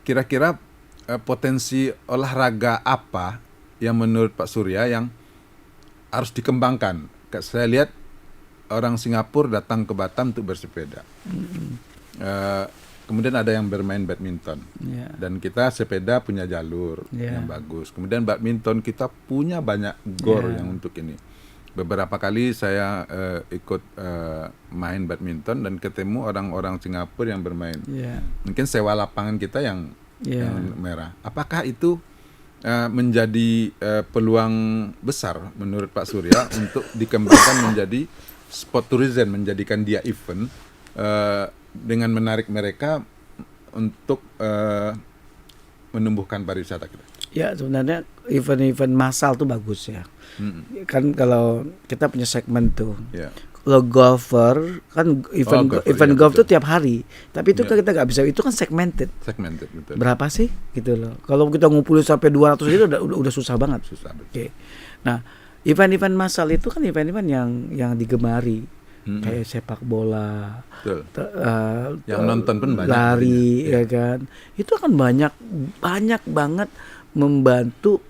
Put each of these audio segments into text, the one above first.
Kira-kira potensi olahraga apa yang menurut Pak Surya yang harus dikembangkan? Saya lihat orang Singapura datang ke Batam untuk bersepeda. Kemudian ada yang bermain badminton. Dan kita sepeda punya jalur yang bagus. Kemudian badminton kita punya banyak gor yang untuk ini. Beberapa kali saya ikut main badminton dan ketemu orang-orang Singapura yang bermain. Mungkin sewa lapangan kita yang merah. Apakah itu menjadi peluang besar menurut Pak Surya untuk dikembangkan menjadi sport tourism, menjadikan dia event dengan menarik mereka untuk menumbuhkan pariwisata kita? Ya, sebenarnya event-event massal tuh bagus ya. Kan kalau kita punya segmen tuh. Kalau golfer kan event golf tuh tiap hari, tapi itu kan kita nggak bisa, itu kan segmented betul. Berapa sih gitu loh. Kalau kita ngumpulin sampai 200 itu udah susah banget. Oke. Nah, event-event massal itu kan event-event yang digemari. Kayak sepak bola, yang nonton pun banyak, lari ya kan. Itu kan banyak banget membantu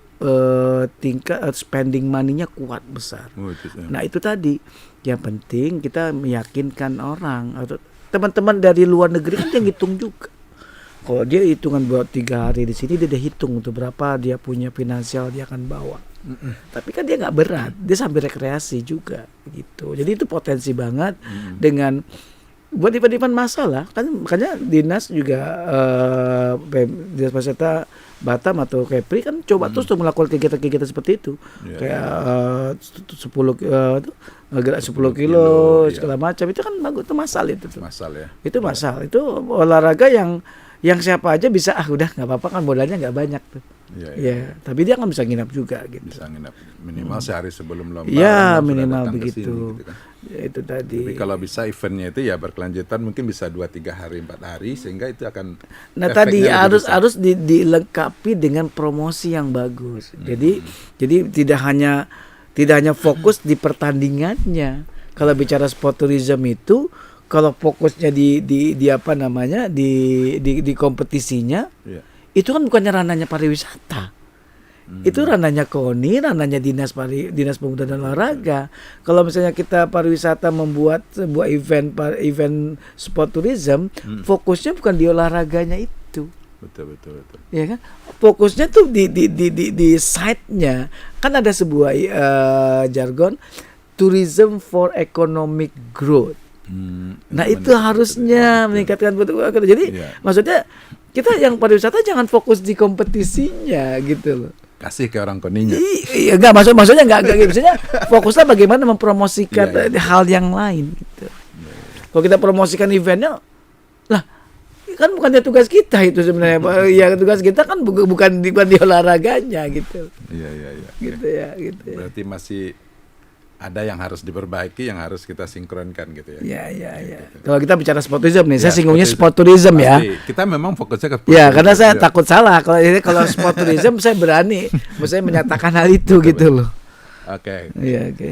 tingkat spending money-nya kuat besar. Nah, itu tadi yang penting kita meyakinkan orang atau teman-teman dari luar negeri kan dia ngitung juga. Kalau dia hitungan buat 3 hari di sini, dia udah hitung untuk berapa dia punya finansial dia akan bawa. Tapi kan dia nggak berat, dia sambil rekreasi juga gitu. Jadi itu potensi banget dengan buat event-event masalah kan, makanya dinas juga dinas pariwisata Batam atau Kepri kan coba terus tuh melakukan kegiatan-kegiatan seperti itu. Kayak 10 kilo segala macam itu kan bagus, itu masal itu tuh. Itu masal, itu olahraga yang siapa aja bisa, udah nggak apa-apa kan, modalnya nggak banyak tuh. Tapi dia kan bisa nginap juga gitu. Bisa nginap minimal sehari sebelum lomba. Ya minimal begitu. Gitu kan. Ya, itu tadi. Tapi kalau bisa eventnya itu ya berkelanjutan, mungkin bisa 2-3 hari 4 hari sehingga itu akan. Nah tadi harus dilengkapi dengan promosi yang bagus. Jadi tidak hanya fokus di pertandingannya. Kalau bicara sport tourism itu, kalau fokusnya di apa namanya di kompetisinya, itu kan bukannya ranahnya pariwisata. Itu ranahnya KONI, ranahnya dinas pemuda dan olahraga. Kalau misalnya kita pariwisata membuat sebuah event sport tourism, fokusnya bukan di olahraganya itu. Betul. Ya kan? Fokusnya tuh di site-nya. Kan ada sebuah jargon tourism for economic growth. Nah itu harusnya meningkatkan betul. Jadi maksudnya kita yang pariwisata jangan fokus di kompetisinya gitu loh. Kasih ke orang KONI-nya. Iya, maksudnya enggak gitu. Maksudnya fokusnya bagaimana mempromosikan hal yang lain gitu. Kalau kita promosikan eventnya, lah kan bukannya tugas kita itu sebenarnya. Ya tugas kita kan bukan di olahraganya gitu. Iya. Gitu ya. Berarti masih ada yang harus diperbaiki, yang harus kita sinkronkan gitu ya. Iya. Gitu. Kalau kita bicara sport tourism nih, saya singgungnya sport tourism ya. Kita memang fokusnya ke sport. Ya, karena saya takut salah. Kalau sport tourism saya berani, saya menyatakan hal itu gitu loh. Oke. Iya, oke.